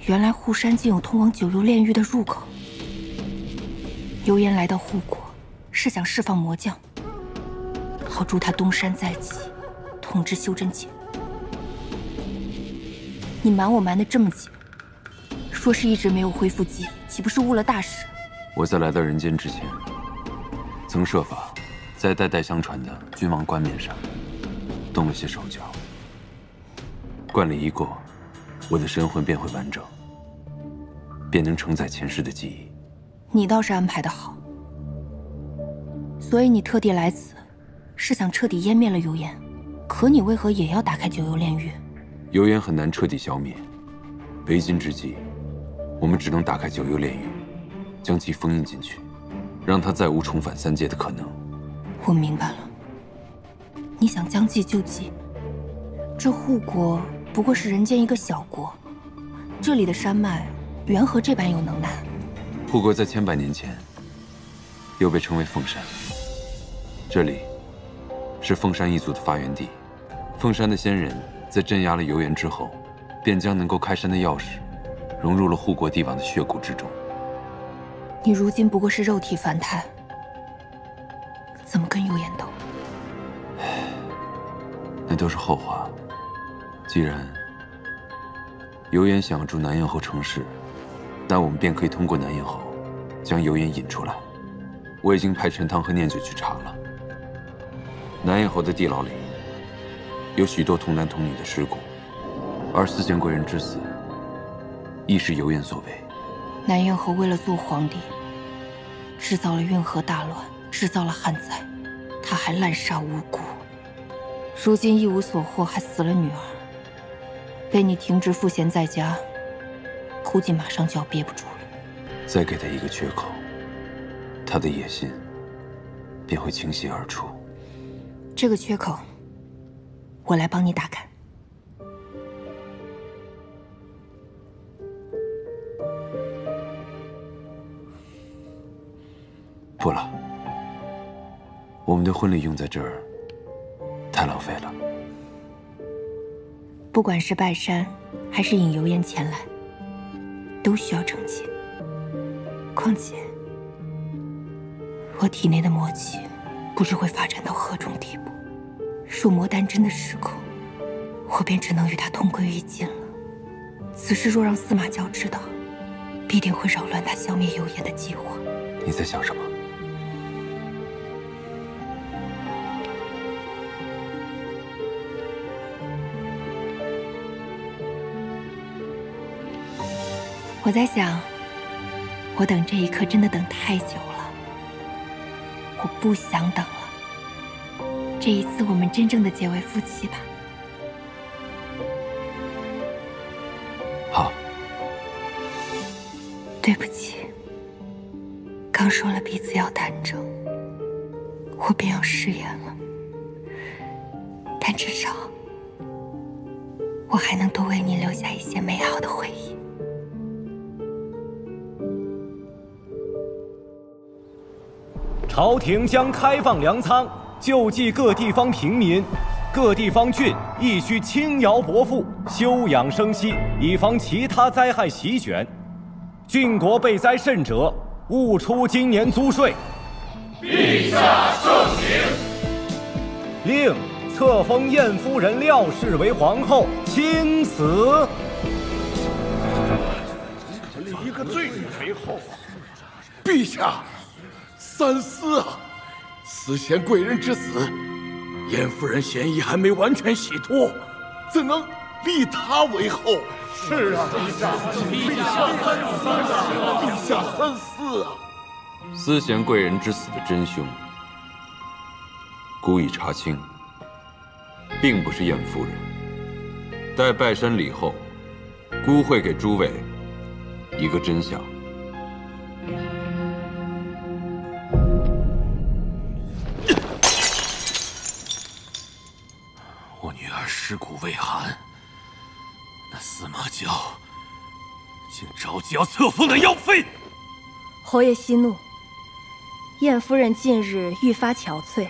原来护山竟有通往九幽炼狱的入口。油盐来到护国，是想释放魔将，好助他东山再起，统治修真界。你瞒我瞒得这么紧，说是一直没有恢复记忆，岂不是误了大事？我在来到人间之前，曾设法在代代相传的君王冠冕上动了些手脚。冠礼一过，我的神魂便会完整，便能承载前世的记忆。你倒是安排得好。所以你特地来此，是想彻底湮灭了油盐。可你为何也要打开九幽炼狱？油盐很难彻底消灭，为今之计，我们只能打开九幽炼狱，将其封印进去，让它再无重返三界的可能。我明白了，你想将计就计。这护国不过是人间一个小国，这里的山脉缘何这般有能耐？护国在千百年前，又被称为凤山。这里是凤山一族的发源地。凤山的仙人在镇压了油盐之后，便将能够开山的钥匙融入了护国帝王的血骨之中。你如今不过是肉体凡胎，怎么跟油盐斗？那都是后话。既然油盐想住南咽喉城市，那我们便可以通过南咽喉将油盐引出来。我已经派陈汤和念九去查了，南咽喉的地牢里有许多童男童女的尸骨，而四贤贵人之死亦是油盐所为。南咽喉为了做皇帝，制造了运河大乱，制造了旱灾，他还滥杀无辜，如今一无所获，还死了女儿，被你停职赋闲在家，估计马上就要憋不住了。再给他一个缺口，他的野心便会倾泻而出。这个缺口，我来帮你打开。不了，我们的婚礼用在这儿，太浪费了。不管是拜山，还是引油盐前来，都需要成亲。况且，我体内的魔气，不知会发展到何种地步。若魔丹真的失控，我便只能与他同归于尽了。此事若让司马教知道，必定会扰乱他消灭油盐的计划。你在想什么？我在想，我等这一刻真的等太久了，我不想等了。这一次，我们真正的结为夫妻吧。好。对不起，刚说了彼此要单争，我便要食言了。但至少，我还能多为你留下一些美好的回忆。朝廷将开放粮仓，救济各地方平民。各地方郡亦需轻徭薄赋，休养生息，以防其他灾害席卷。郡国被灾甚者，勿出今年租税。陛下圣明。令册封晏夫人廖氏为皇后，钦此。立一个罪人为后。陛下。三思啊！司贤贵人之死，晏夫人嫌疑还没完全洗脱，怎能立她为后？是啊，陛下三思啊！司贤贵人之死的真凶，古已查清，并不是晏夫人。待拜山礼后，孤会给诸位一个真相。尸骨未寒，那司马教竟着急要册封那妖妃。侯爷息怒，晏夫人近日愈发憔悴，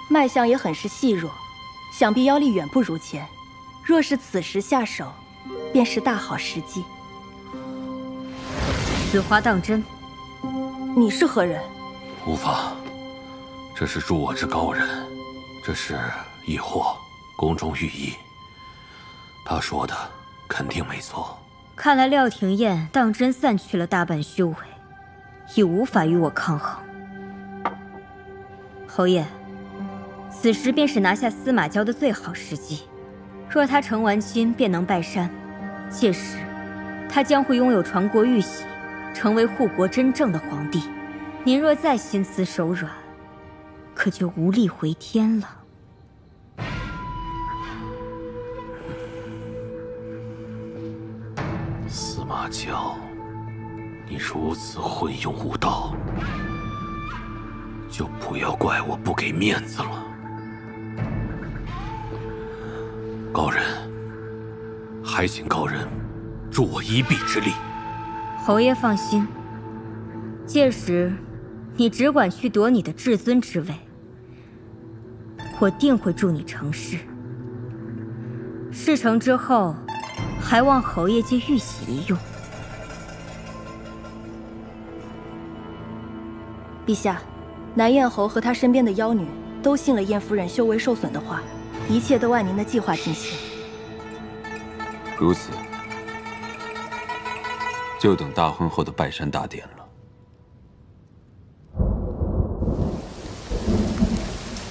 脉象也很是细弱，想必妖力远不如前。若是此时下手，便是大好时机。此花当真？你是何人？无法，这是助我之高人，这是易货，宫中御医。他说的肯定没错。看来廖廷彦当真散去了大半修为，已无法与我抗衡。侯爷，此时便是拿下司马交的最好时机。若他成完亲，便能拜山，届时他将会拥有传国玉玺，成为护国真正的皇帝。您若再心慈手软，可就无力回天了。司马交，你如此混用武道，就不要怪我不给面子了。高人，还请高人助我一臂之力。侯爷放心，届时你只管去夺你的至尊之位，我定会助你成事。事成之后，还望侯爷借玉玺一用。陛下，南燕侯和他身边的妖女都信了燕夫人修为受损的话，一切都按您的计划进行。如此，就等大婚后的拜山大典了。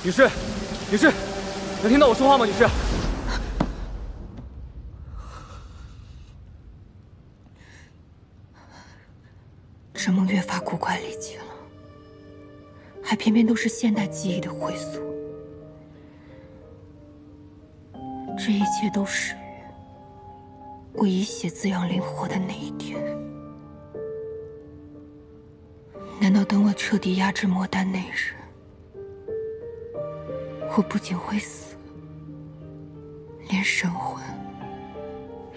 女士，女士，能听到我说话吗？女士。这梦越发古怪离奇了，还偏偏都是现代记忆的回溯。这一切都始于我以血滋养灵火的那一天。难道等我彻底压制魔丹那日，我不仅会死，连神魂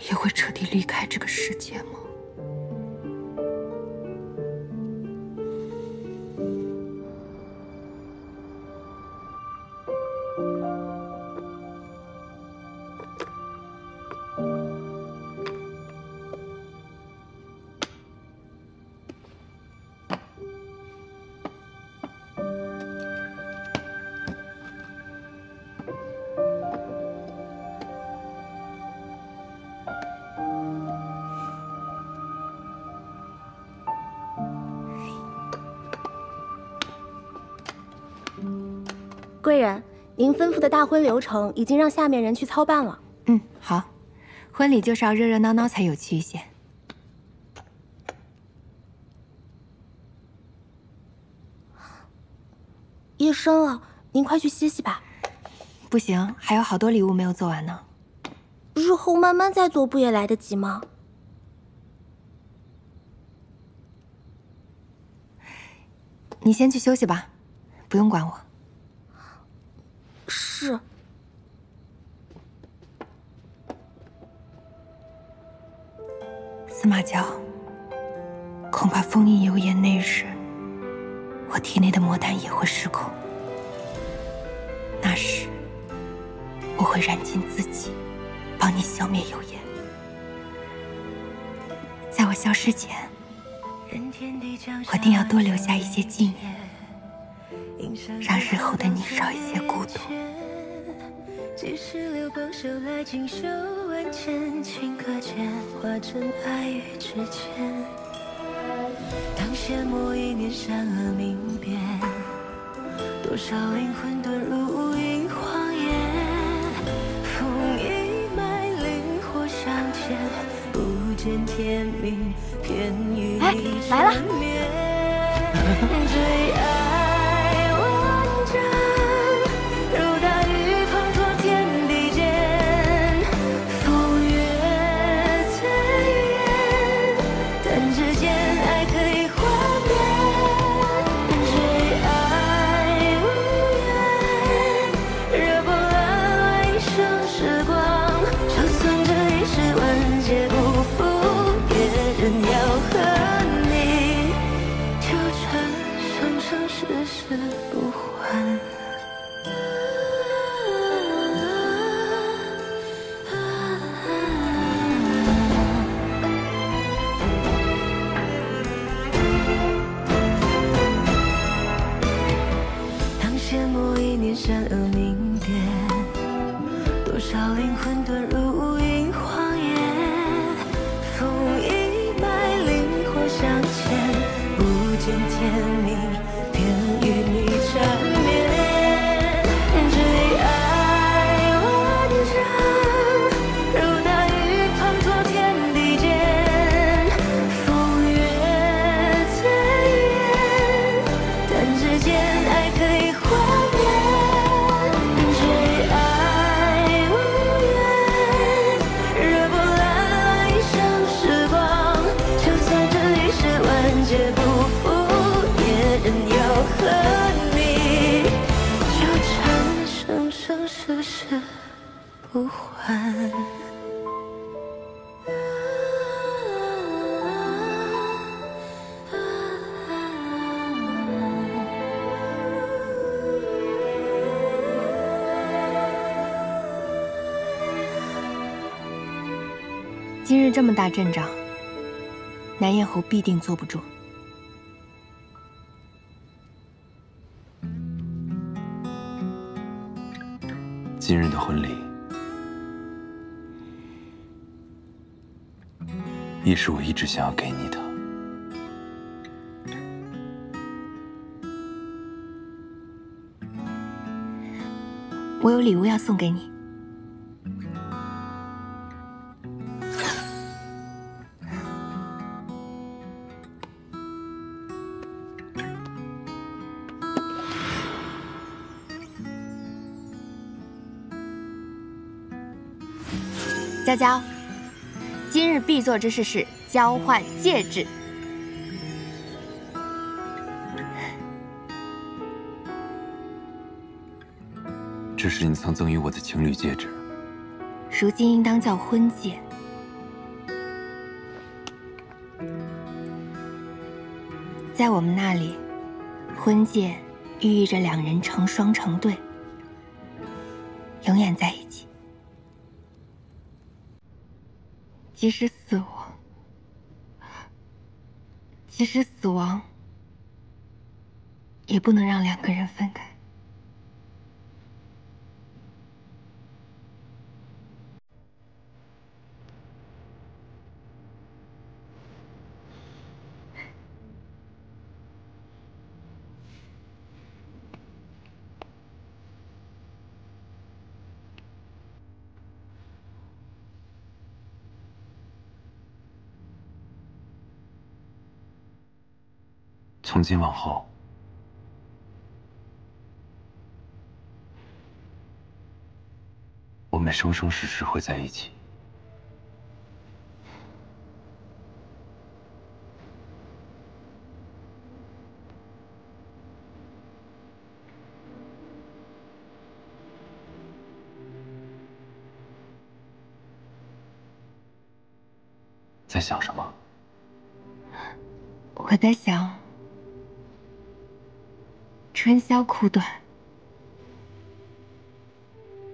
也会彻底离开这个世界吗？贵人，您吩咐的大婚流程已经让下面人去操办了。好，婚礼就是要热热闹闹才有趣一些。夜深了，您快去歇息吧。不行，还有好多礼物没有做完呢。日后慢慢再做不也来得及吗？你先去休息吧，不用管我。是。司马交，恐怕封印油盐那日，我体内的魔丹也会失控。那时，我会燃尽自己，帮你消灭油盐。在我消失前，我定要多留下一些纪念，让日后的你少一些孤独。几时流光手来锦绣万千，顷刻间化成爱与之间。当阡陌一念善恶明辨，多少灵魂遁入无垠荒野。风一脉，灵火相牵，不见天明，偏与你缠绵。最爱万丈，如大雨滂沱天地间。风月最远，弹指间爱可以幻变。最爱无言，热波乱乱一生时光。就算这一世万劫不复，也仍要和你纠缠生生世世。不还。今日这么大阵仗，南燕侯必定坐不住。今日的婚礼，也是我一直想要给你的。我有礼物要送给你。娇娇，今日必做之事是交换戒指。这是你曾赠予我的情侣戒指，如今应当叫婚戒。在我们那里，婚戒寓意着两人成双成对，永远在一起。即使死亡，也不能让两个人分开。从今往后，我们生生世世会在一起。在想什么？我在想，春宵苦短，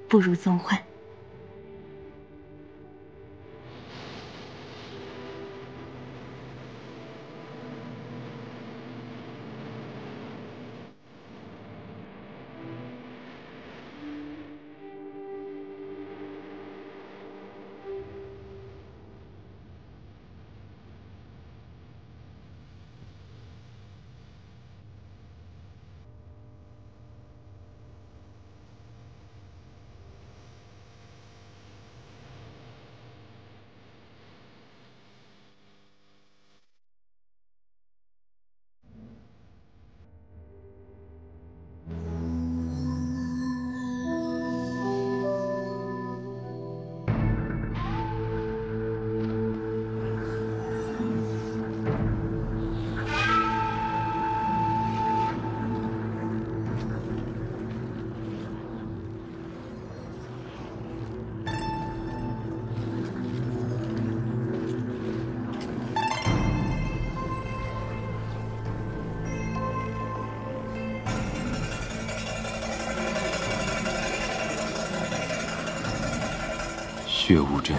不如纵欢。血雾阵，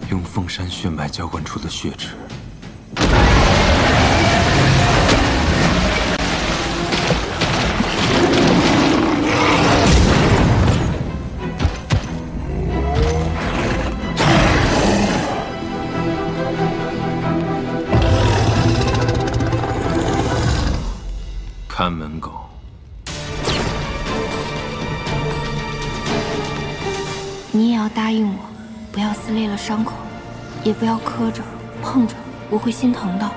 用凤山血脉浇灌出的血池。要答应我，不要撕裂了伤口，也不要磕着碰着，我会心疼的。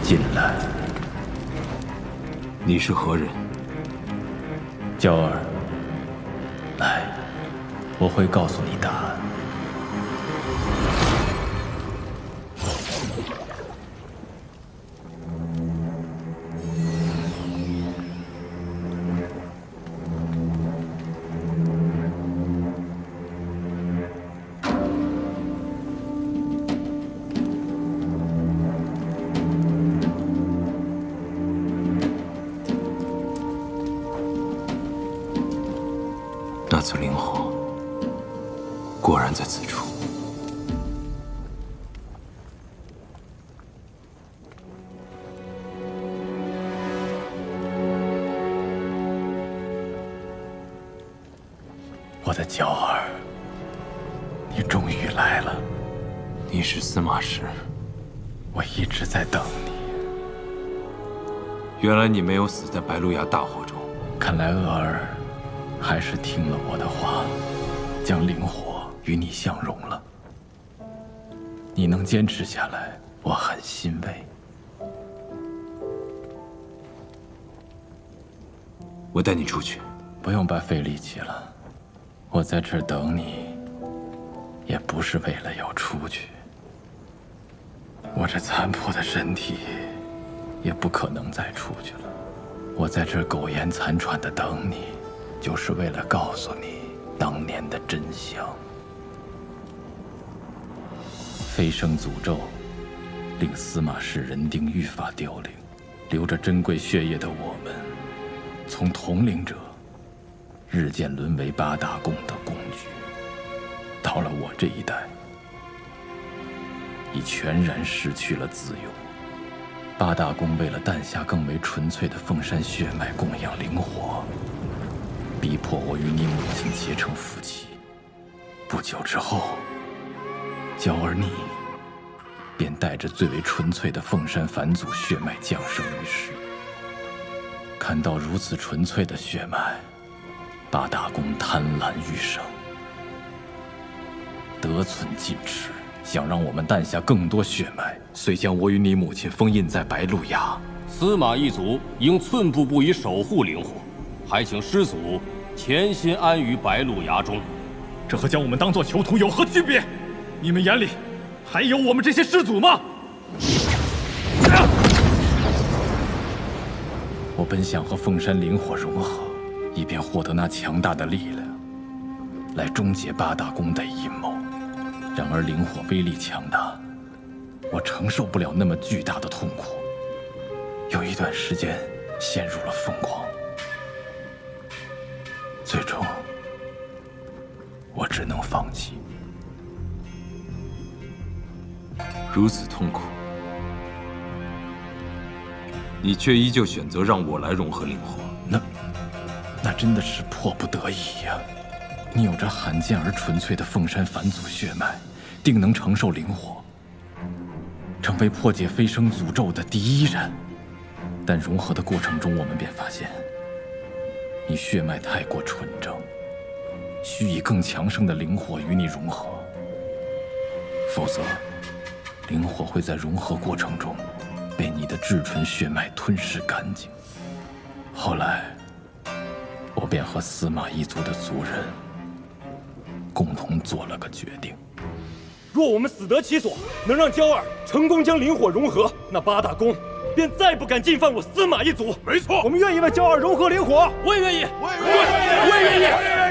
进来。你是何人？娇儿，来，我会告诉你答案。那次灵火果然在此处。我的娇儿，你终于来了。你是司马氏，我一直在等你。原来你没有死在白鹿崖大火中。看来娥儿还是听了我的话，将灵火与你相融了。你能坚持下来，我很欣慰。我带你出去。不用白费力气了，我在这儿等你，也不是为了要出去。我这残破的身体，也不可能再出去了。我在这儿苟延残喘的等你，就是为了告诉你当年的真相。飞升诅咒令司马氏人丁愈发凋零，流着珍贵血液的我们，从统领者日渐沦为八大宫的工具。到了我这一代，已全然失去了自由。八大宫为了诞下更为纯粹的凤山血脉供养灵火，逼迫我与你母亲结成夫妻。不久之后，娇儿你便带着最为纯粹的凤山返祖血脉降生于世。看到如此纯粹的血脉，八大宫贪婪愈盛，得寸进尺，想让我们诞下更多血脉，遂将我与你母亲封印在白鹿崖。司马一族应寸步不移守护灵火，还请师祖潜心安于白鹿崖中。这和将我们当作囚徒有何区别？你们眼里还有我们这些师祖吗？我本想和凤山灵火融合，以便获得那强大的力量，来终结八大宫的阴谋。然而灵火威力强大，我承受不了那么巨大的痛苦，有一段时间陷入了疯狂。最终，我只能放弃。如此痛苦，你却依旧选择让我来融合灵火。那真的是迫不得已呀！你有着罕见而纯粹的凤山返祖血脉，定能承受灵火，成为破解飞升诅咒的第一人。但融合的过程中，我们便发现，你血脉太过纯正，需以更强盛的灵火与你融合，否则灵火会在融合过程中被你的至纯血脉吞噬干净。后来，我便和司马一族的族人共同做了个决定：若我们死得其所，能让娇儿成功将灵火融合，那八大宫便再不敢进犯我司马一族。没错，我们愿意为娇儿融合灵火。我也愿意，我也愿意。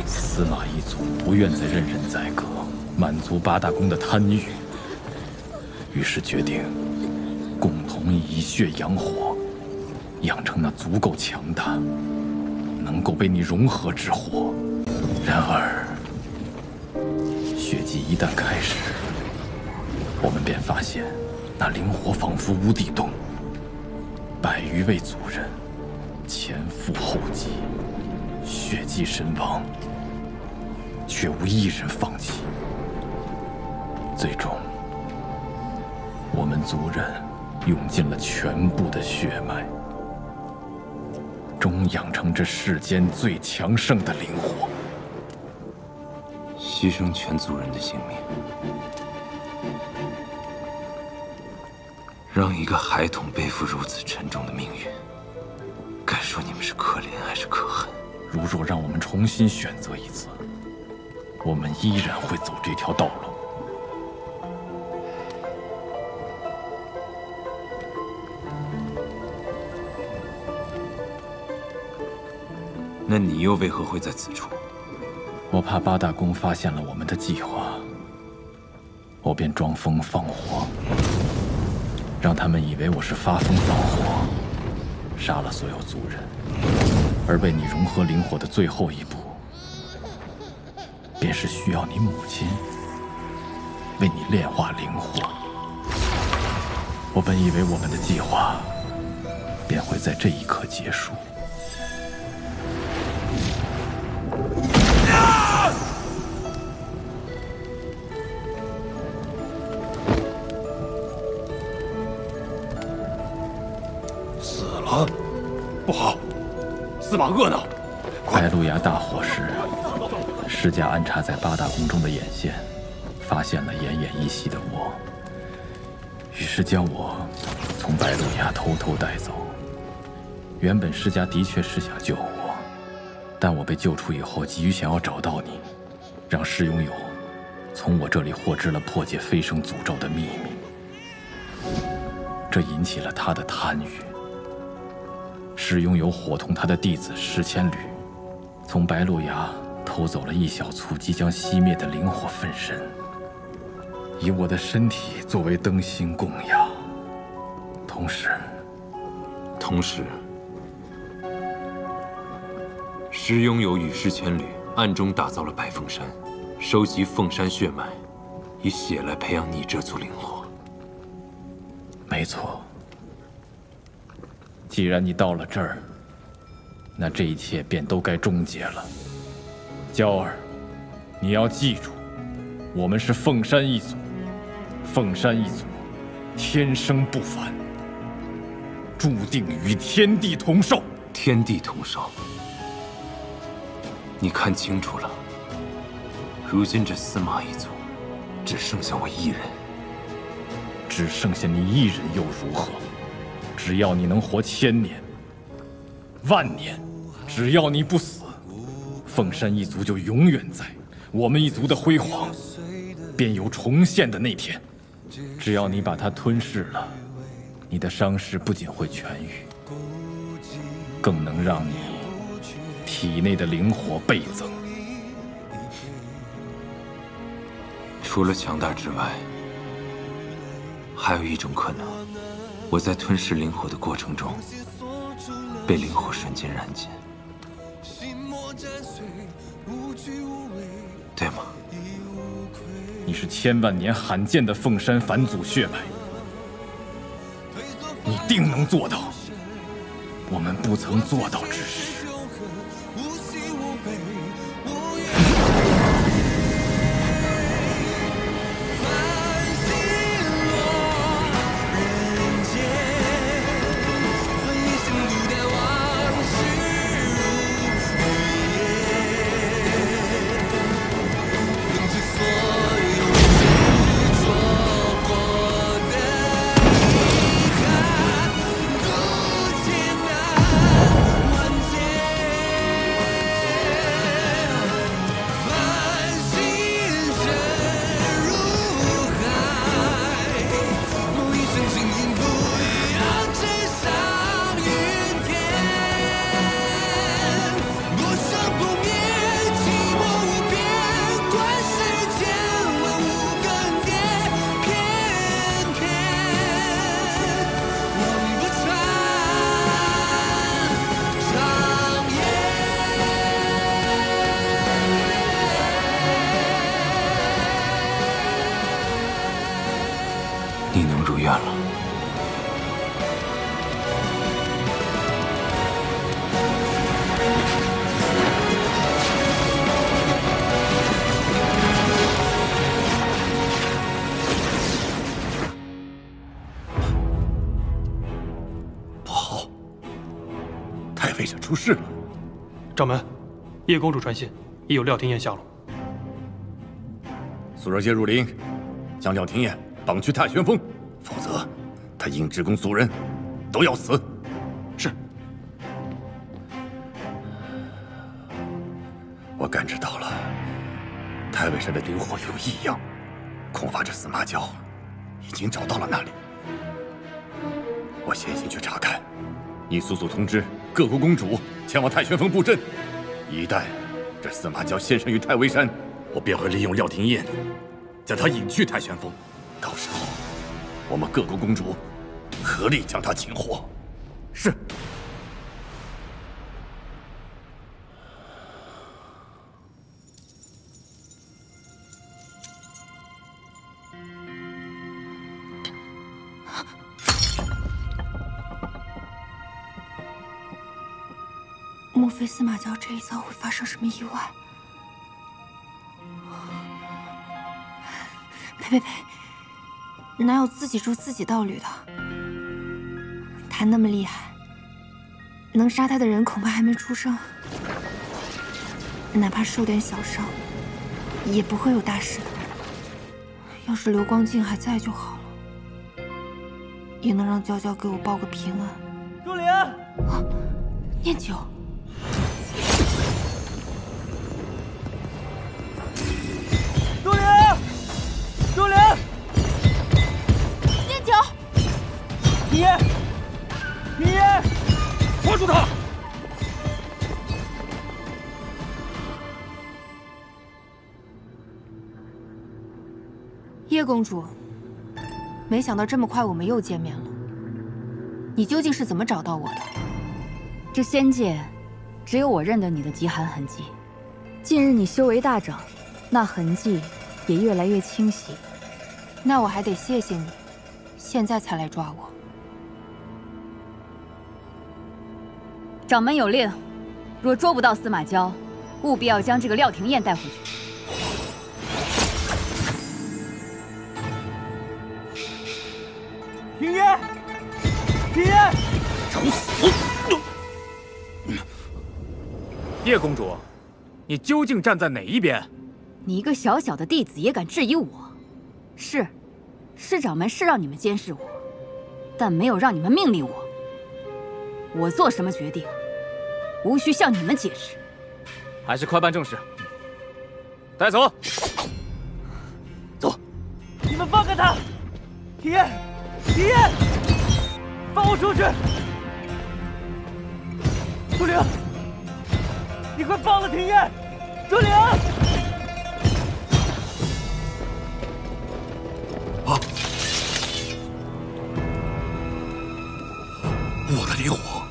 司马一族不愿再任人宰割，满足八大宫的贪欲，于是决定共同以血养火，养成那足够强大、能够被你融合之火。然而，血祭一旦开始，我们便发现那灵火仿佛无底洞，100余位族人前赴后继，血祭身亡，却无一人放弃。最终，我们族人用尽了全部的血脉，终养成这世间最强盛的灵火。牺牲全族人的性命，让一个孩童背负如此沉重的命运，该说你们是可怜还是可恨？如若让我们重新选择一次，我们依然会走这条道路。那你又为何会在此处？我怕八大宫发现了我们的计划，我便装疯放火，让他们以为我是发疯放火，杀了所有族人。而为你融合灵火的最后一步，便是需要你母亲为你炼化灵火。我本以为我们的计划便会在这一刻结束。死了，不好！司马鄂呢？白鹿崖大火时，施家安插在八大宫中的眼线，发现了奄奄一息的我，于是将我从白鹿崖偷偷带走。原本施家的确是想救我，但我被救出以后，急于想要找到你，让施拥有从我这里获知了破解飞升诅咒的秘密，这引起了他的贪欲。施拥有伙同他的弟子10千旅，从白鹿崖偷走了一小簇即将熄灭的灵火分身，以我的身体作为灯芯供养。同时，施拥有与10千旅暗中打造了百凤山，收集凤山血脉，以血来培养你这组灵火。没错。既然你到了这儿，那这一切便都该终结了。娇儿，你要记住，我们是凤山一族，凤山一族天生不凡，注定与天地同寿。天地同寿，你看清楚了，如今这司马一族只剩下我一人。只剩下你一人又如何？只要你能活1000年、10000年，只要你不死，凤山一族就永远在，我们一族的辉煌便有重现的那天。只要你把它吞噬了，你的伤势不仅会痊愈，更能让你体内的灵火倍增。除了强大之外，还有一种可能。我在吞噬灵火的过程中，被灵火瞬间燃尽，对吗？你是千万年罕见的凤山返祖血脉，你定能做到我们不曾做到之事。太尉山出事了。掌门，叶公主传信，已有廖廷彦下落。速热接入林，将廖廷彦绑去太玄峰，否则他应职工族人都要死。是。我感知到了太尉山的灵火有异样，恐怕这司马娇已经找到了那里。我先行去查看，你速速通知各国公主前往太玄峰布阵。一旦这司马娇现身于太尉山，我便会利用廖廷彦将他引去太玄峰。到时候，我们各国公主合力将他擒获。是。莫非司马娇这一遭会发生什么意外？呸！哪有自己筑自己道侣的？他那么厉害，能杀他的人恐怕还没出生，哪怕受点小伤，也不会有大事的。要是刘光静还在就好了，也能让娇娇给我报个平安。朱灵，念九。朱灵，念九，廷烨，抓住他！叶公主，没想到这么快我们又见面了。你究竟是怎么找到我的？这仙界，只有我认得你的极寒痕迹。近日你修为大涨，那痕迹也越来越清晰。那我还得谢谢你，现在才来抓我。掌门有令，若捉不到司马娇，务必要将这个廖廷彦带回去。廷烨，找死！叶公主，你究竟站在哪一边？你一个小小的弟子也敢质疑我？是掌门是让你们监视我，但没有让你们命令我。我做什么决定，无需向你们解释。还是快办正事。带走。走。你们放开他！廷烨，放我出去！朱灵，你快放了廷烨！朱灵！啊！我的灵火！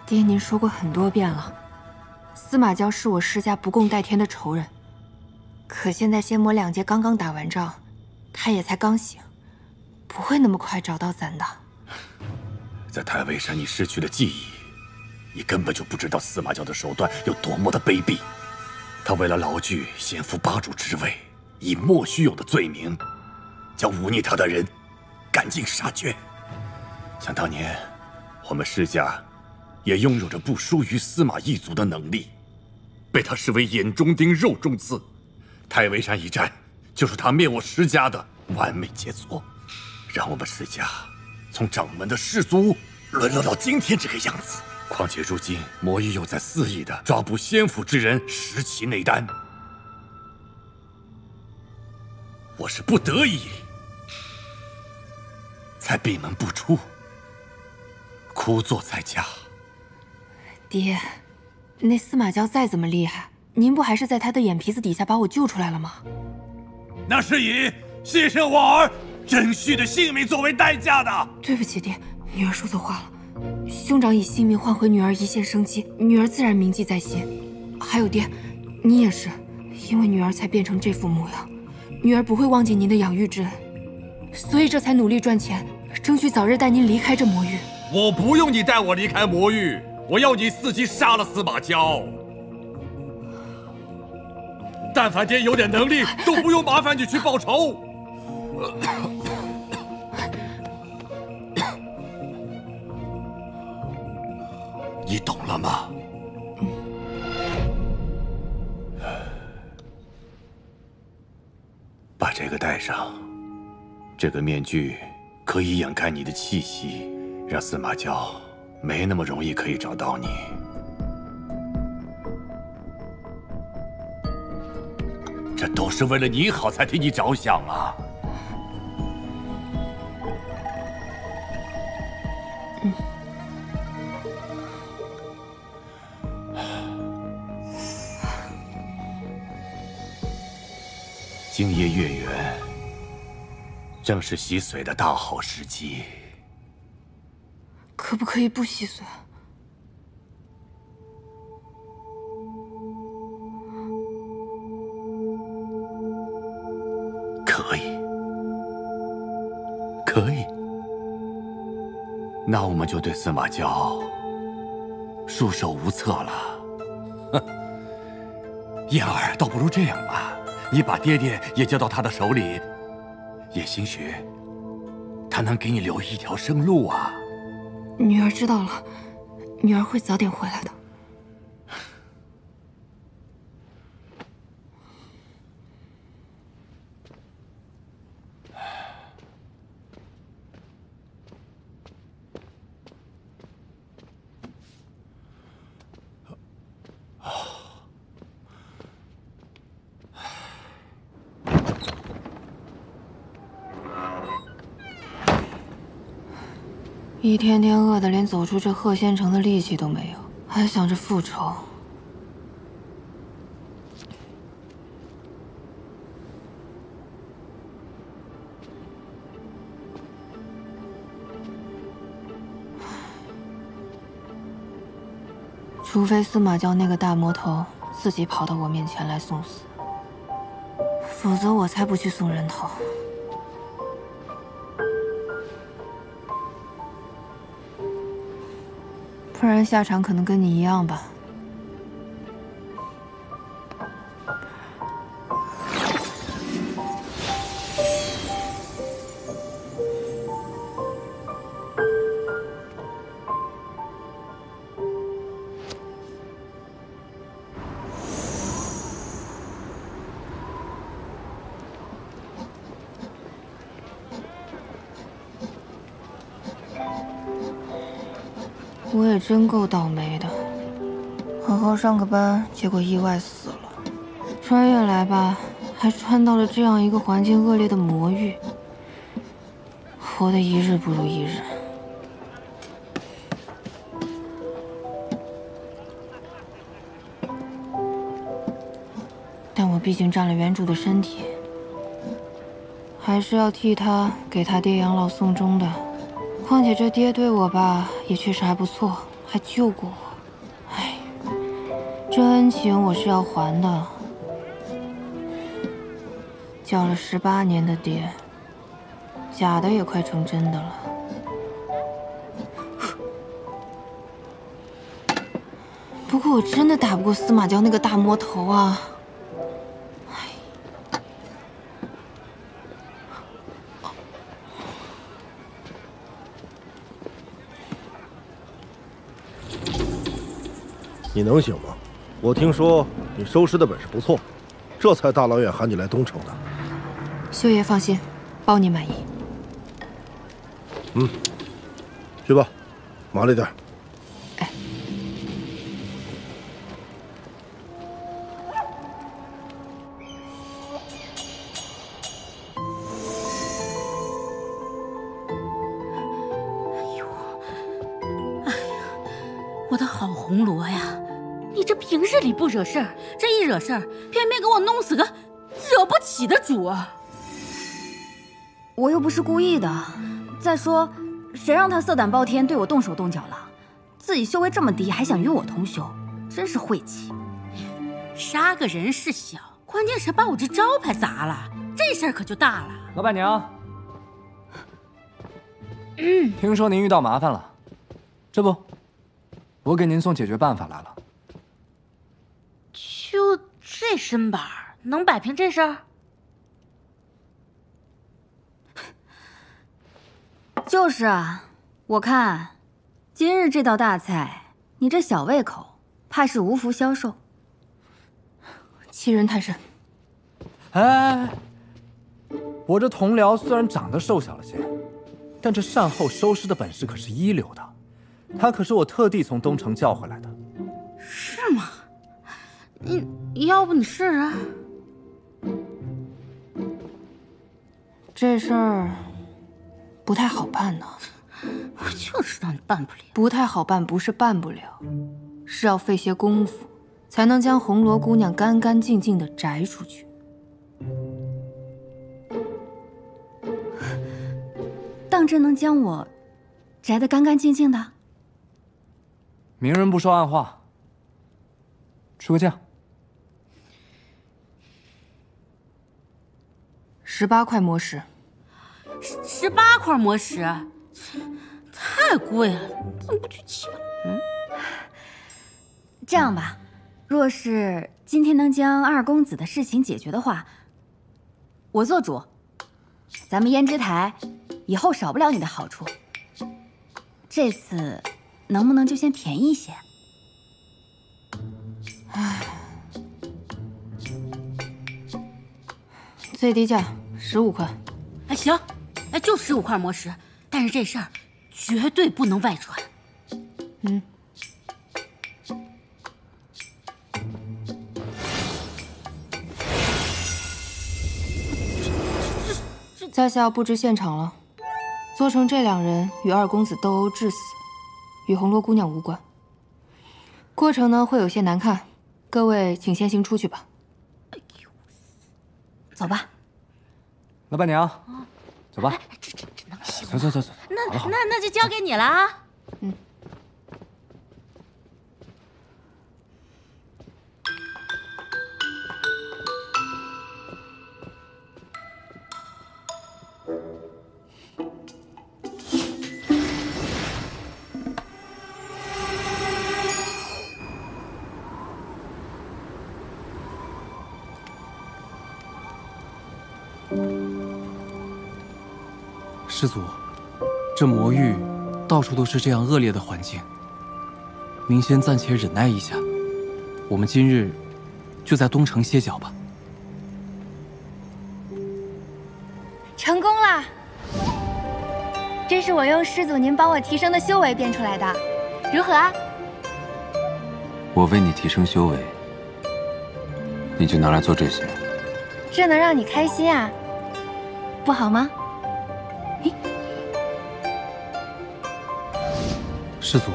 爹，您说过很多遍了，司马娇是我施家不共戴天的仇人。可现在仙魔两界刚刚打完仗，他也才刚醒，不会那么快找到咱的。在太尉山，你失去了记忆，你根本就不知道司马娇的手段有多么的卑鄙。他为了牢具先父八主之位，以莫须有的罪名，将忤逆他的人赶尽杀绝。想当年，我们施家也拥有着不输于司马一族的能力，被他视为眼中钉、肉中刺。太尉山一战，就是他灭我施家的完美杰作，让我们施家从掌门的士族沦落到今天这个样子。况且如今魔域又在肆意的抓捕仙府之人，食其内丹。我是不得已才闭门不出，枯坐在家。爹，那司马娇再怎么厉害，您不还是在他的眼皮子底下把我救出来了吗？那是以牺牲我儿珍惜的性命作为代价的。对不起，爹，女儿说错话了。兄长以性命换回女儿一线生机，女儿自然铭记在心。还有爹，你也是，因为女儿才变成这副模样，女儿不会忘记您的养育之恩，所以这才努力赚钱，争取早日带您离开这魔域。我不用你带我离开魔域，我要你伺机杀了司马娇。但凡爹有点能力，都不用麻烦你去报仇。你懂了吗？把这个戴上，这个面具可以掩盖你的气息，让司马娇没那么容易可以找到你。这都是为了你好，才替你着想啊！今夜月圆，正是洗髓的大好时机。可不可以不洗髓？可以，可以。那我们就对司马娇束手无策了。哼，燕儿，倒不如这样吧。你把爹爹也交到他的手里，也兴许他能给你留一条生路啊。女儿知道了，女儿会早点回来的。一天天饿得连走出这鹤仙城的力气都没有，还想着复仇。除非司马娇那个大魔头自己跑到我面前来送死，否则我才不去送人头。不然下场可能跟你一样吧。我也真够倒霉的，好好上个班，结果意外死了。穿越来吧，还穿到了这样一个环境恶劣的魔域，活得一日不如一日。但我毕竟占了原主的身体，还是要替他给他爹养老送终的。况且这爹对我吧，也确实还不错，还救过我。哎，这恩情我是要还的。叫了18年的爹，假的也快成真的了。不过我真的打不过司马娇那个大魔头啊！你能行吗？我听说你收尸的本事不错，这才大老远喊你来东城的。修爷放心，包你满意。去吧，麻利点。哎。我的好红罗呀！你这平日里不惹事儿，这一惹事儿，偏偏给我弄死个惹不起的主儿。我又不是故意的。再说，谁让他色胆包天，对我动手动脚了？自己修为这么低，还想与我同修，真是晦气。杀个人是小，关键是把我这招牌砸了，这事儿可就大了。老板娘，听说您遇到麻烦了，这不，我给您送解决办法来了。就这身板，能摆平这事儿？就是啊，我看今日这道大菜，你这小胃口，怕是无福消受。欺人太甚！哎，我这同僚虽然长得瘦小了些，但这善后收尸的本事可是一流的。他可是我特地从东城叫回来的。是吗？要不你试试？这事儿不太好办呢。我就知道你办不了。不太好办，不是办不了，是要费些功夫，才能将红罗姑娘干干净净的摘出去。当真能将我摘得干干净净的？明人不说暗话。吃个酱。18块磨石。18块磨石，太贵了，怎么不去乞吧？这样吧，若是今天能将二公子的事情解决的话，我做主，咱们胭脂台以后少不了你的好处。这次能不能就先便宜些？最低价15块。哎，行，哎，就15块磨石，但是这事儿绝对不能外传。在下布置现场了，做成这2人与二公子斗殴致死，与红罗姑娘无关。过程呢会有些难看，各位请先行出去吧。走吧。老板娘，走吧。这能行吗？走。那就交给你了啊。师祖，这魔域到处都是这样恶劣的环境，您先暂且忍耐一下，我们今日就在东城歇脚吧。成功啦！这是我用师祖您帮我提升的修为变出来的，如何啊？我为你提升修为，你就拿来做这些？这能让你开心啊，不好吗？师祖，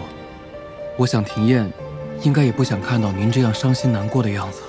我想庭燕应该也不想看到您这样伤心难过的样子。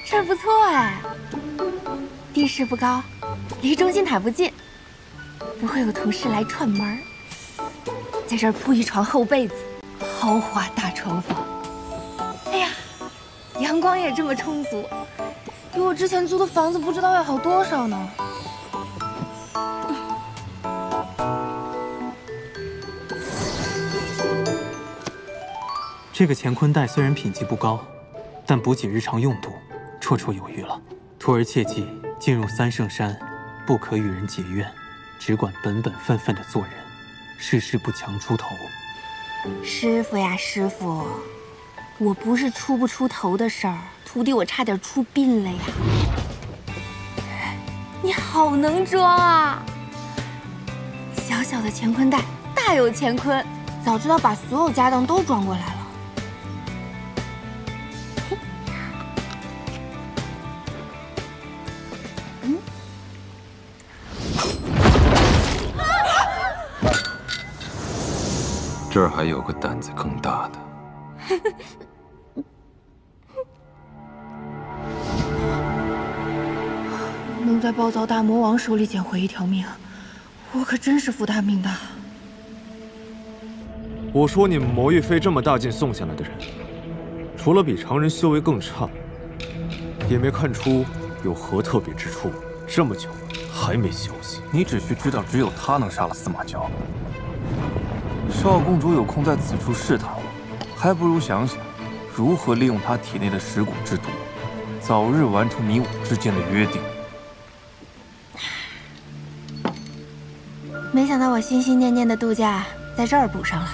这儿不错哎，地势不高，离中心塔不近，不会有同事来串门儿。在这儿铺一床厚被子，豪华大床房。哎呀，阳光也这么充足，比我之前租的房子不知道要好多少呢。这个乾坤袋虽然品级不高，但补给日常用途绰绰有余了。徒儿切记，进入三圣山，不可与人结怨，只管本本分分的做人，事事不强出头。师傅呀，师傅，我不是出不出头的事儿，徒弟我差点出殡了呀。你好能装啊！小小的乾坤袋，大有乾坤。早知道把所有家当都装过来了。这儿还有个胆子更大的。能在暴躁大魔王手里捡回一条命，我可真是福大命大。我说你们魔域费这么大劲送下来的人，除了比常人修为更差，也没看出有何特别之处。这么久了还没休息，你只需知道只有他能杀了司马交。少公主有空在此处试探我，还不如想想如何利用她体内的蚀骨之毒，早日完成你我之间的约定。没想到我心心念念的度假在这儿补上了。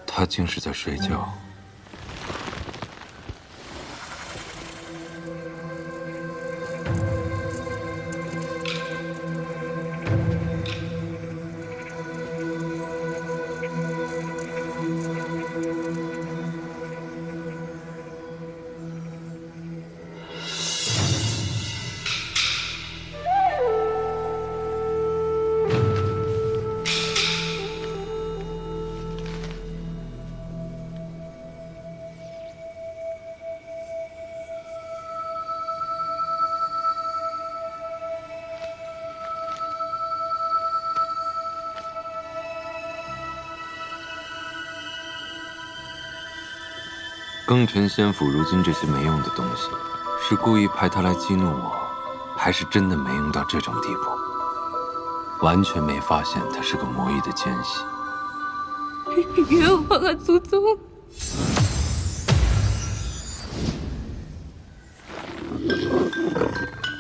他竟是在睡觉。庚辰仙府如今这些没用的东西，是故意派他来激怒我，还是真的没用到这种地步？完全没发现他是个魔域的奸细。冤枉啊，祖宗！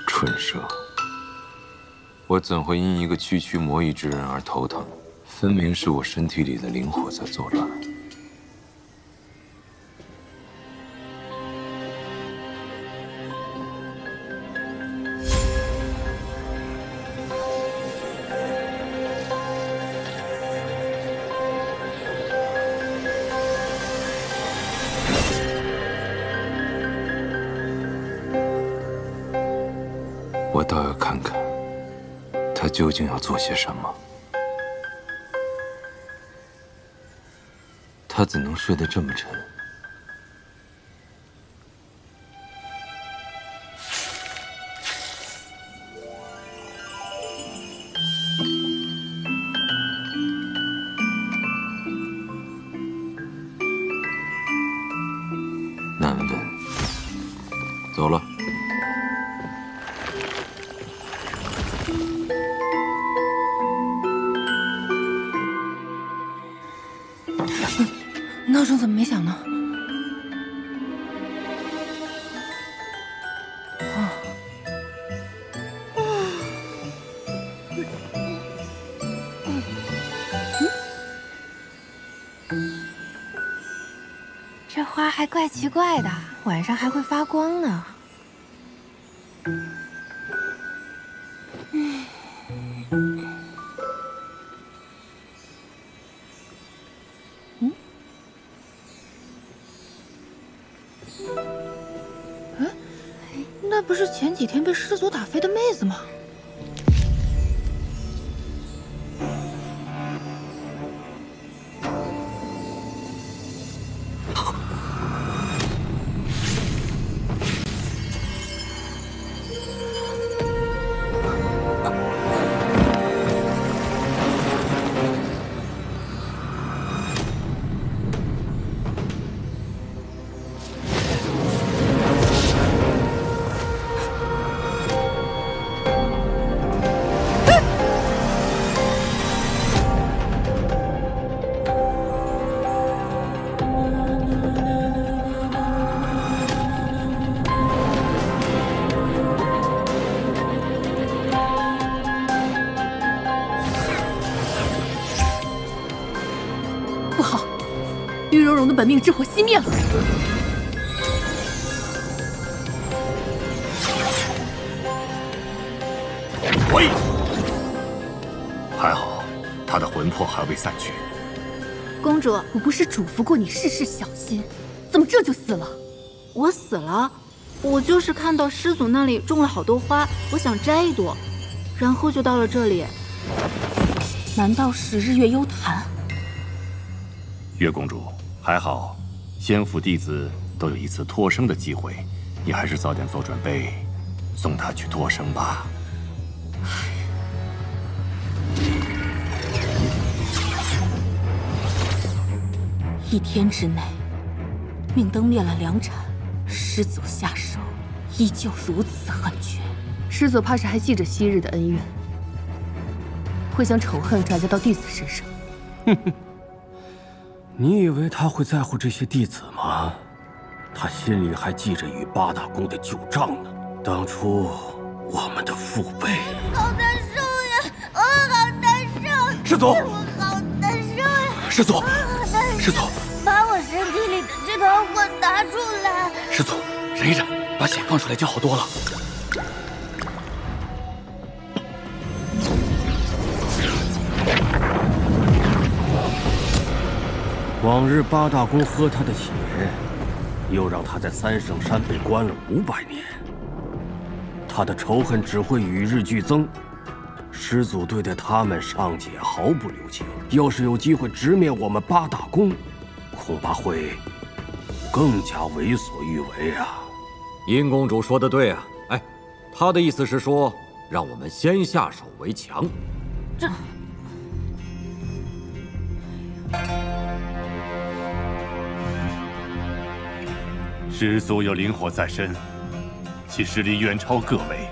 蠢蛇，我怎会因一个区区魔域之人而头疼？分明是我身体里的灵火在作乱。我倒要看看，他究竟要做些什么。他怎能睡得这么沉？难问。走了。闹钟怎么没响呢？这花还怪奇怪的，晚上还会发光呢。那不是前几天被师祖打飞的妹子吗？龙的本命之火熄灭了。喂，还好，他的魂魄还未散去。公主，我不是嘱咐过你事事小心，怎么这就死了？我死了？我就是看到师祖那里种了好多花，我想摘一朵，然后就到了这里。难道是日月幽潭？月公主，还好，先府弟子都有一次脱生的机会，你还是早点做准备，送他去脱生吧。1天之内，命灯灭了2盏，师祖下手依旧如此狠绝。师祖怕是还记着昔日的恩怨，会将仇恨转嫁到弟子身上。哼哼，你以为他会在乎这些弟子吗？他心里还记着与八大宫的旧账呢。当初我们的父辈……好难受呀，我好难受。师祖，我好难受呀。师祖，师祖，把我身体里的这团火拿出来。师祖，忍一忍，把血放出来就好多了。往日八大宫喝他的血，又让他在三圣山被关了500年，他的仇恨只会与日俱增。师祖对待他们尚且毫不留情，要是有机会直面我们八大宫，恐怕会更加为所欲为啊！殷公主说的对啊，哎，她的意思是说，让我们先下手为强。这。师祖有灵火在身，其实力远超各位。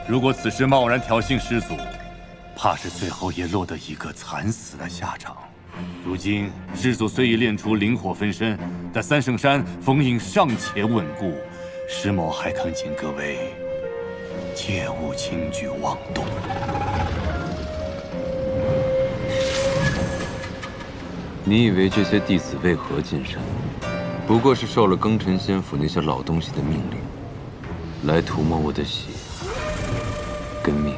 如果此时贸然挑衅师祖，怕是最后也落得一个惨死的下场。如今师祖虽已练出灵火分身，但三圣山封印尚且稳固，师某还恳请各位切勿轻举妄动。你以为这些弟子为何进山？不过是受了庚辰仙府那些老东西的命令，来涂抹我的血跟命。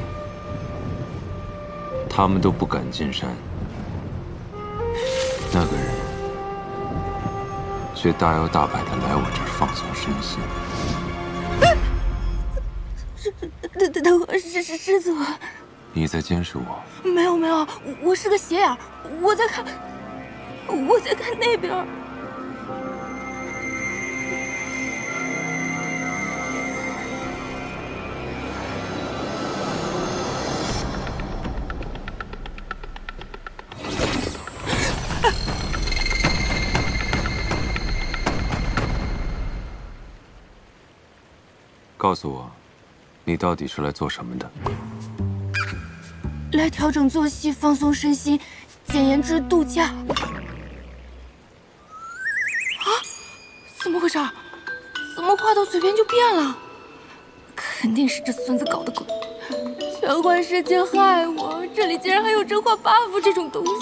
他们都不敢进山，那个人却大摇大摆地来我这儿放松身心。等会儿，师祖，你在监视我？没有没有，我是个斜眼，我在看那边。告诉我，你到底是来做什么的？来调整作息，放松身心，简言之，度假。啊？怎么回事？怎么话到嘴边就变了？肯定是这孙子搞的鬼！全幻世界害我，这里竟然还有真化 buff 这种东西。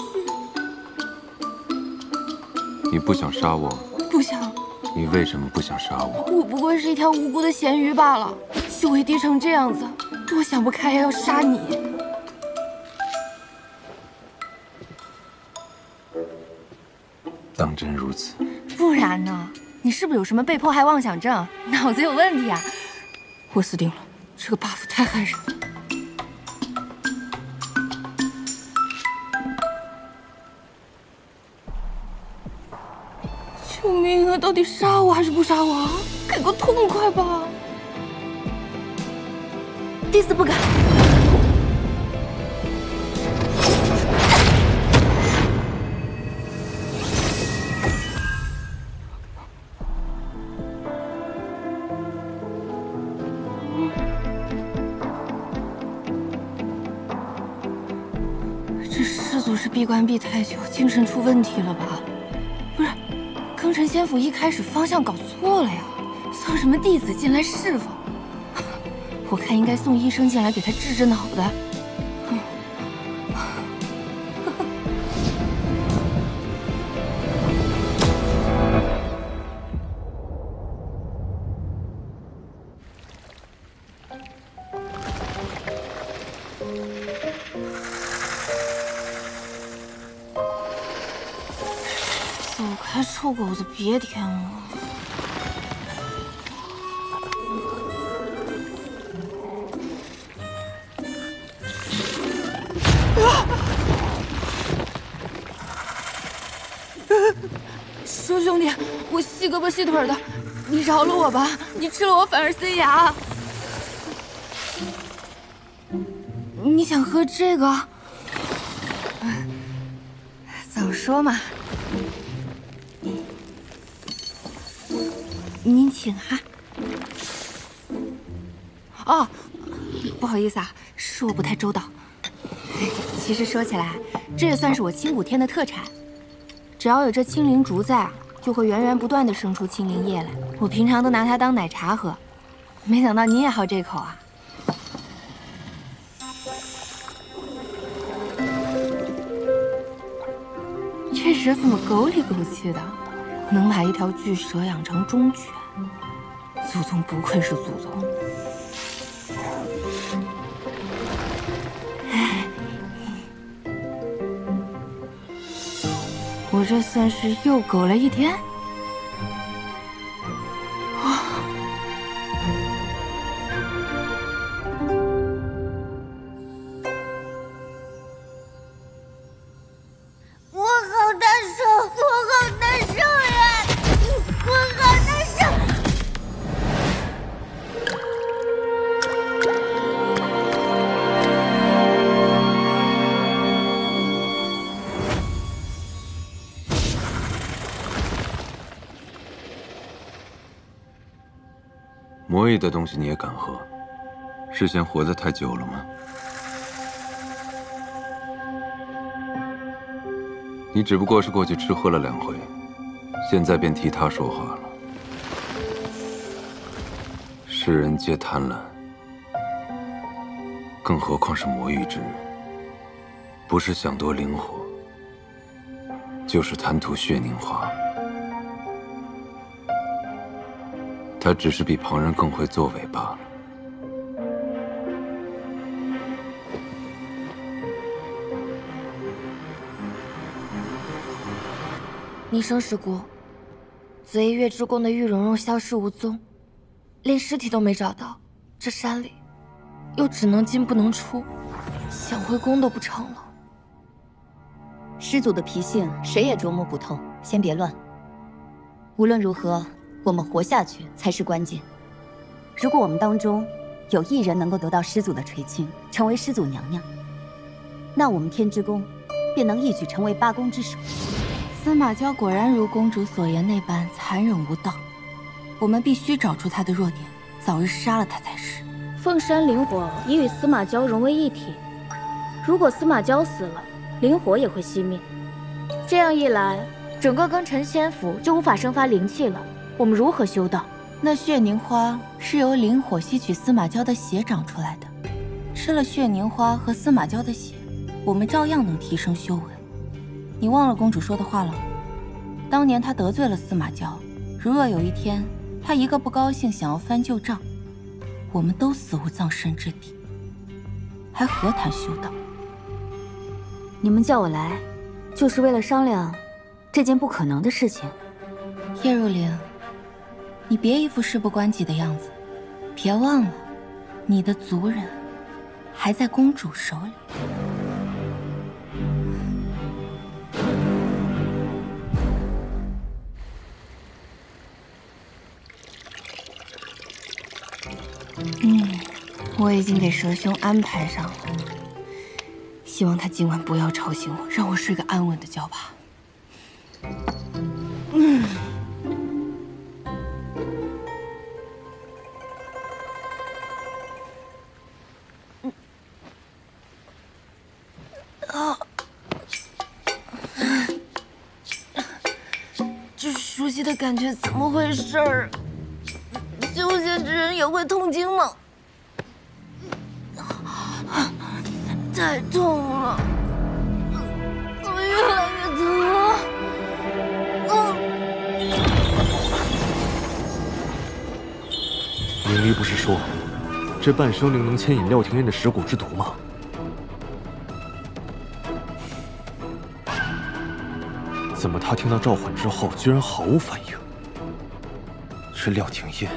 你不想杀我？不想。你为什么不想杀我？我不过是一条无辜的咸鱼罢了，修为低成这样子，多想不开呀，要杀你！当真如此？不然呢？你是不是有什么被迫害妄想症？脑子有问题啊！我死定了，这个 buff 太害人了。救命啊！到底杀我还是不杀我？给个痛快吧！弟子不敢。这师祖是闭关闭太久，精神出问题了吧？不是。庚辰仙府一开始方向搞错了呀，送什么弟子进来侍奉？我看应该送医生进来给他治治脑袋。臭狗子，别舔我！说兄弟，我细胳膊细腿的，你饶了我吧！你吃了我反而塞牙。你想喝这个？早说嘛！您请哈。哦，不好意思啊，是我不太周到。其实说起来，这也算是我清谷天的特产。只要有这青灵竹在，就会源源不断的生出青灵叶来。我平常都拿它当奶茶喝，没想到你也好这口啊！这蛇怎么狗里狗气的？能把一条巨蛇养成忠犬，祖宗不愧是祖宗。我这算是又狗了一天。我好难受，我好难受呀！我好难受。魔异的东西你也敢喝？是嫌活得太久了吗？你只不过是过去吃喝了2回，现在便替他说话了。世人皆贪婪，更何况是魔域之人，不是想夺灵火，就是贪图血凝花。他只是比旁人更会作为罢了。宁生石谷，紫 A 月之宫的玉蓉蓉消失无踪，连尸体都没找到。这山里又只能进不能出，想回宫都不成了。师祖的脾性，谁也琢磨不透。先别乱。无论如何，我们活下去才是关键。如果我们当中有一人能够得到师祖的垂青，成为师祖娘娘，那我们天之宫便能一举成为8宫之首。司马娇果然如公主所言那般残忍无道，我们必须找出她的弱点，早日杀了她才是。凤山灵火已与司马娇融为一体，如果司马娇死了，灵火也会熄灭。这样一来，整个庚辰仙府就无法生发灵气了。我们如何修道？那血凝花是由灵火吸取司马娇的血长出来的，吃了血凝花和司马娇的血，我们照样能提升修为。你忘了公主说的话了？当年她得罪了司马娇，如若有一天她一个不高兴想要翻旧账，我们都死无葬身之地，还何谈修道？你们叫我来，就是为了商量这件不可能的事情。叶若灵，你别一副事不关己的样子，别忘了，你的族人还在公主手里。我已经给蛇兄安排上了，希望他今晚不要吵醒我，让我睡个安稳的觉吧。这熟悉的感觉怎么回事儿？修仙之人也会痛经吗？太痛了，越来越疼了。明离不是说，这半生灵能牵引廖廷烟的蚀骨之毒吗？怎么他听到召唤之后居然毫无反应？是廖廷烨，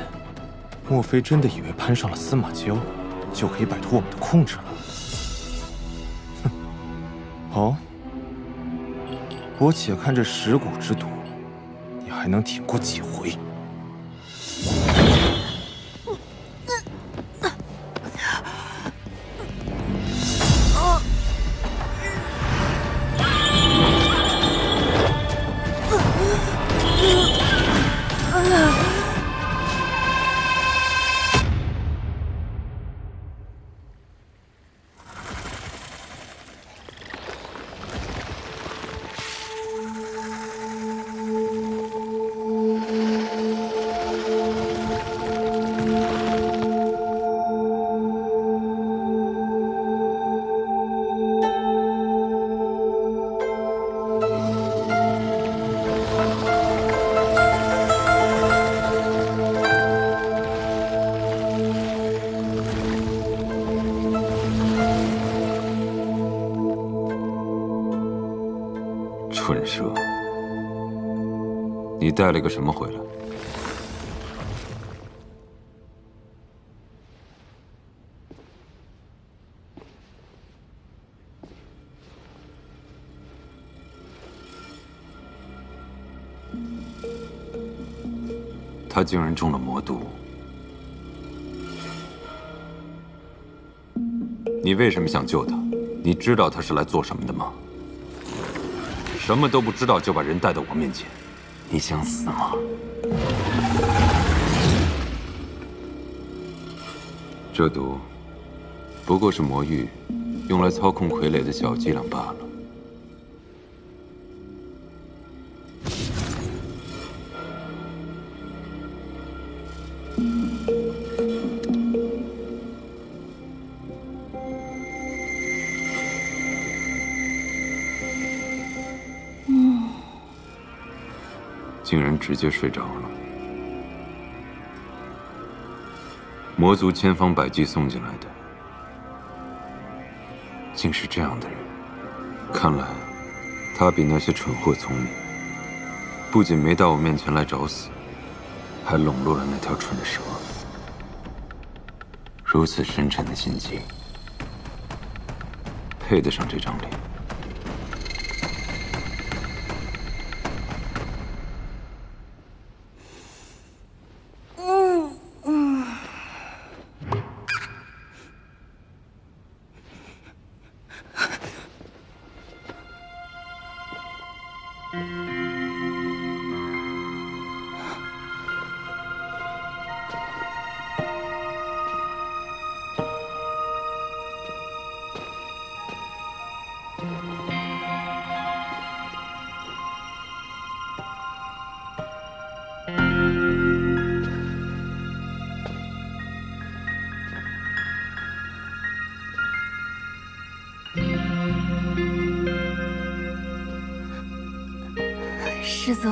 莫非真的以为攀上了司马娇，就可以摆脱我们的控制了？哼！好，我且看这蚀骨之毒，你还能挺过几回？蠢蛇，你带了个什么回来？他竟然中了魔毒，你为什么想救他？你知道他是来做什么的吗？什么都不知道就把人带到我面前，你想死吗？这毒不过是魔域用来操控傀儡的小伎俩罢了。竟然直接睡着了。魔族千方百计送进来的，竟是这样的人。看来，他比那些蠢货聪明，不仅没到我面前来找死，还笼络了那条蠢蛇。如此深沉的心机，配得上这张脸。师祖，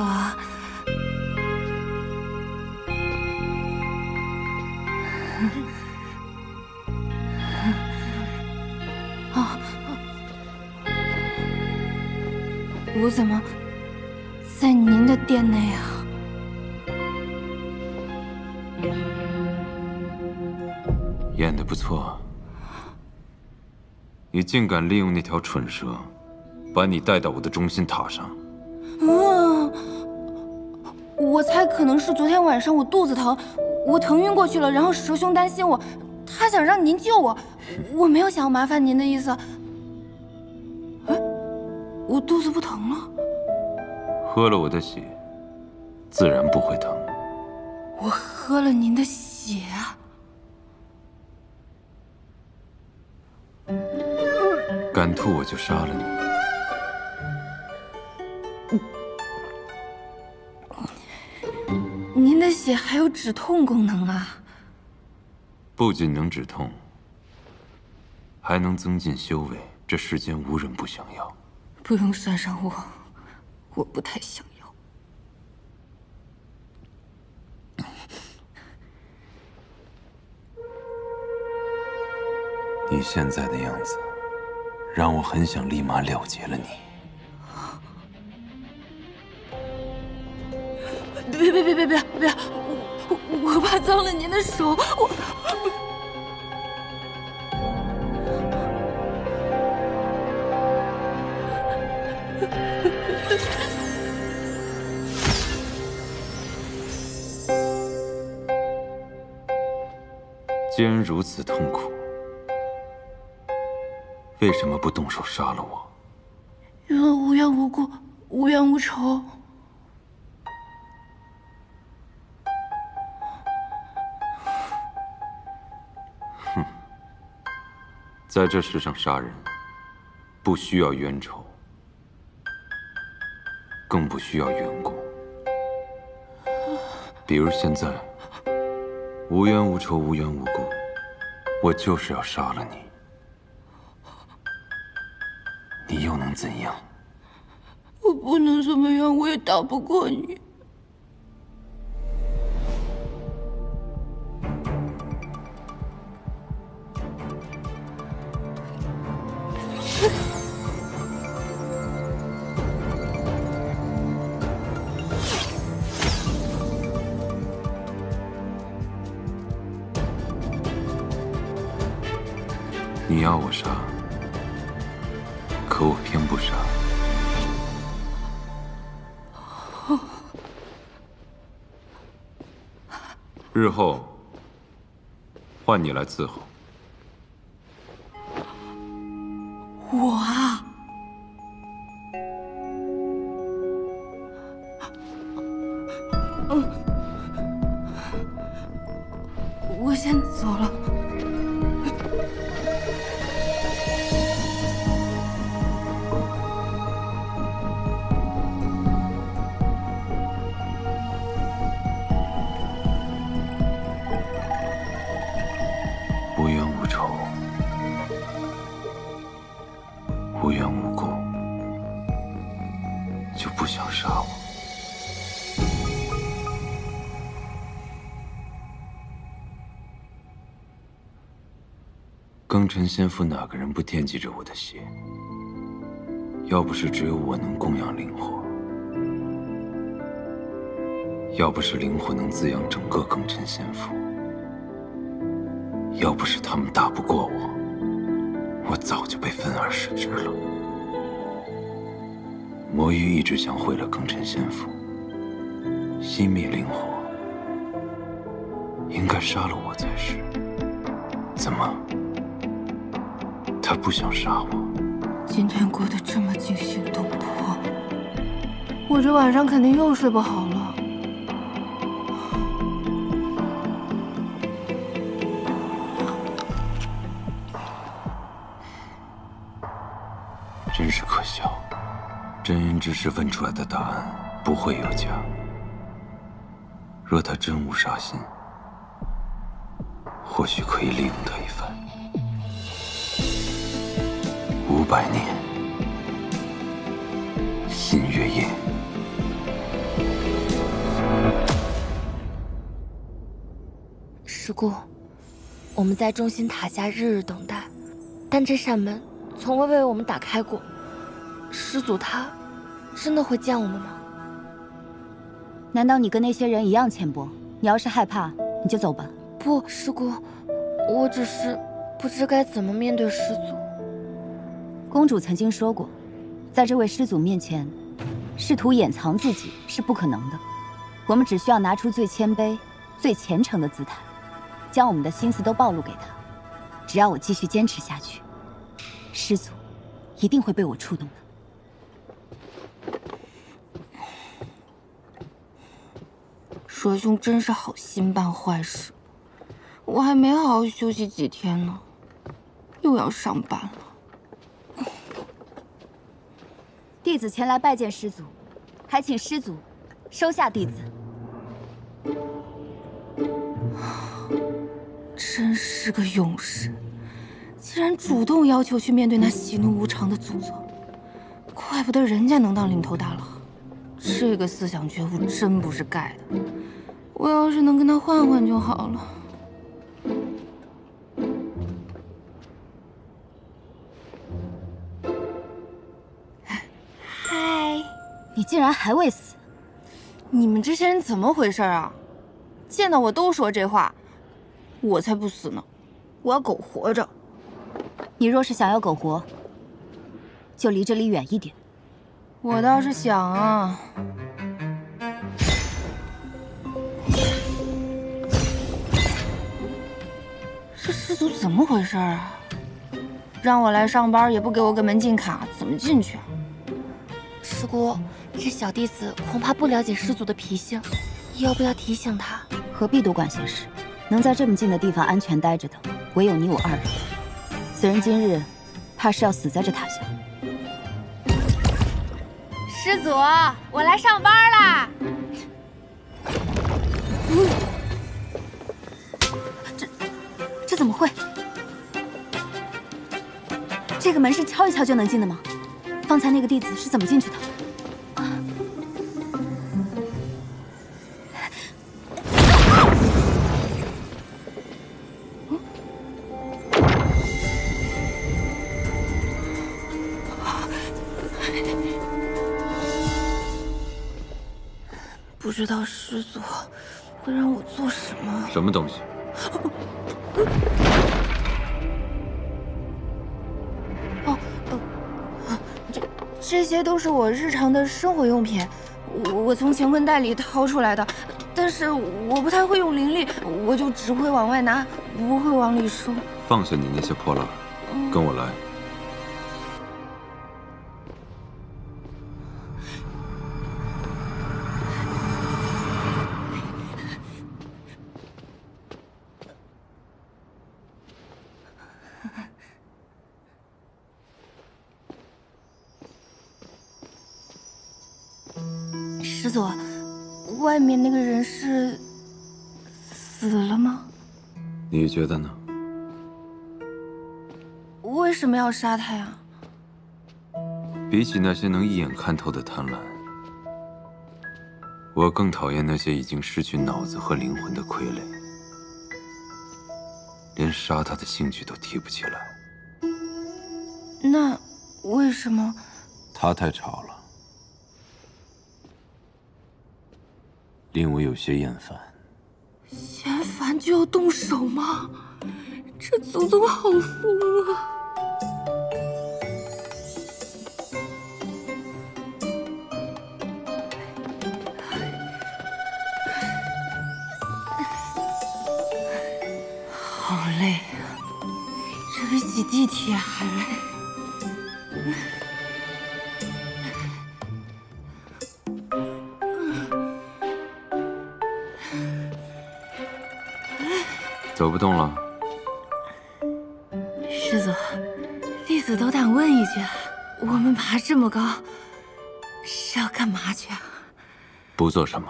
我怎么在您的殿内啊？演得不错，你竟敢利用那条蠢蛇，把你带到我的中心塔上。我猜可能是昨天晚上我肚子疼，我疼晕过去了，然后蛇兄担心我，他想让您救我，我没有想要麻烦您的意思。哎，我肚子不疼了。喝了我的血，自然不会疼。我喝了您的血啊！敢吐我就杀了你。您的血还有止痛功能啊！不仅能止痛，还能增进修为，这世间无人不想要。不用算上我，我不太想要。你现在的样子，让我很想立马了结了你。别！我怕脏了您的手，我。既然如此痛苦，为什么不动手杀了我？因为无缘无故、无冤无仇。哼，在这世上杀人，不需要冤仇，更不需要缘故。比如现在。 无冤无仇，无缘无故，我就是要杀了你，你又能怎样？我不能怎么样，我也打不过你。你要我杀，可我偏不杀。日后换你来伺候。我啊，我先走了。 无冤无仇，无缘无故，就不想杀我。庚辰仙府哪个人不惦记着我的血？要不是只有我能供养灵火，要不是灵火能滋养整个庚辰仙府。 要不是他们打不过我，我早就被分而食之了。魔域一直想毁了庚辰仙府，熄灭灵火，应该杀了我才是。怎么，他不想杀我？今天过得这么惊心动魄，我这晚上肯定又睡不好了。 真是可笑，真人之事问出来的答案不会有假。若他真无杀心，或许可以利用他一番。500年，新月夜。师姑，我们在中心塔下日日等待，但这扇门。 从未为我们打开过，师祖他真的会见我们吗？难道你跟那些人一样浅薄？你要是害怕，你就走吧。不，师姑，我只是不知该怎么面对师祖。公主曾经说过，在这位师祖面前，试图掩藏自己是不可能的。我们只需要拿出最谦卑、最虔诚的姿态，将我们的心思都暴露给他。只要我继续坚持下去。 师祖一定会被我触动的。蛇兄真是好心办坏事，我还没好好休息几天呢，又要上班了。弟子前来拜见师祖，还请师祖收下弟子。真是个勇士。 竟然主动要求去面对那喜怒无常的诅咒，怪不得人家能当领头大佬，这个思想觉悟真不是盖的。我要是能跟他换换就好了。嗨，你竟然还未死！你们这些人怎么回事啊？见到我都说这话，我才不死呢！我要苟活着。你若是想要苟活，就离这里远一点。我倒是想啊。这师祖怎么回事啊？让我来上班也不给我个门禁卡，怎么进去啊？师姑，这小弟子恐怕不了解师祖的脾性，要不要提醒他？何必多管闲事？能在这么近的地方安全待着的，唯有你我二人。此人今日，怕是要死在这塔下。师祖，我来上班啦！这怎么会？这个门是敲一敲就能进的吗？方才那个弟子是怎么进去的？不知道师祖会让我做什么？什么东西？这些都是我日常的生活用品，我从乾坤袋里掏出来的。但是我不太会用灵力，我就只会往外拿，不会往里收。放下你那些破烂，跟我来。师祖，外面那个人是死了吗？你觉得呢？为什么要杀他呀？比起那些能一眼看透的贪婪，我更讨厌那些已经失去脑子和灵魂的傀儡，连杀他的兴趣都提不起来。那为什么？他太吵了，令我有些厌烦。嫌烦就要动手吗？这祖宗好疯啊！好累啊，这比挤地铁还累。走不动了。师祖，弟子斗胆问一句，我们爬这么高，是要干嘛去啊？不做什么。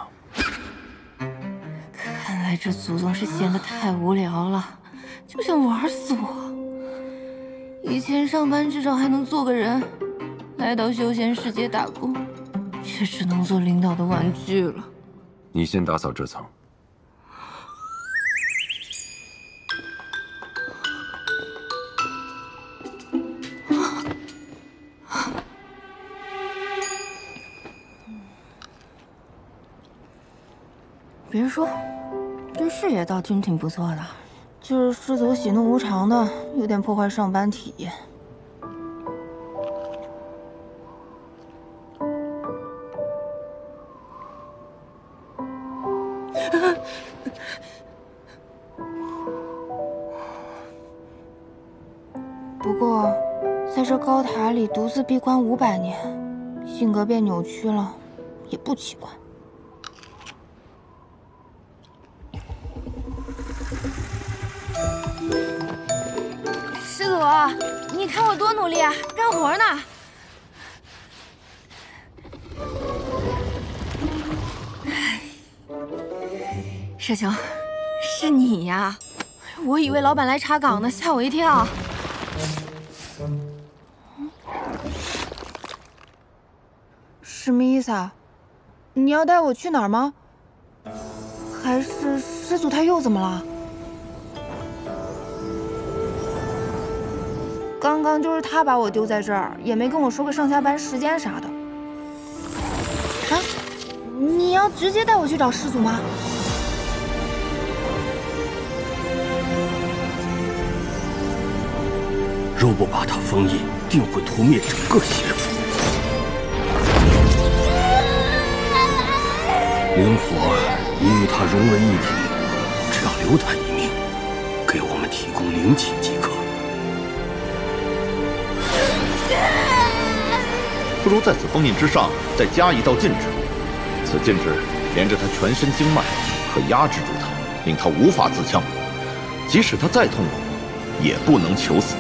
看来这祖宗是闲得太无聊了，就想玩死我。以前上班至少还能做个人，来到休闲世界打工，却只能做领导的玩具了。你先打扫这层。别说，这视野倒真挺不错的，就是师祖喜怒无常的，有点破坏上班体验。不过，在这高塔里独自闭关500年，性格变扭曲了，也不奇怪。师祖，你看我多努力啊，干活呢。师兄，是你呀！我以为老板来查岗呢，吓我一跳。什么意思啊？你要带我去哪儿吗？还是师祖他又怎么了？刚刚就是他把我丢在这儿，也没跟我说个上下班时间啥的。啊，你要直接带我去找师祖吗？若不把他封印，定会屠灭整个邪府。灵火已与他融为一体，只要留他一命，给我们提供灵气即可。不如在此封印之上再加一道禁制，此禁制连着他全身经脉，可压制住他，令他无法自戕。即使他再痛苦，也不能求死。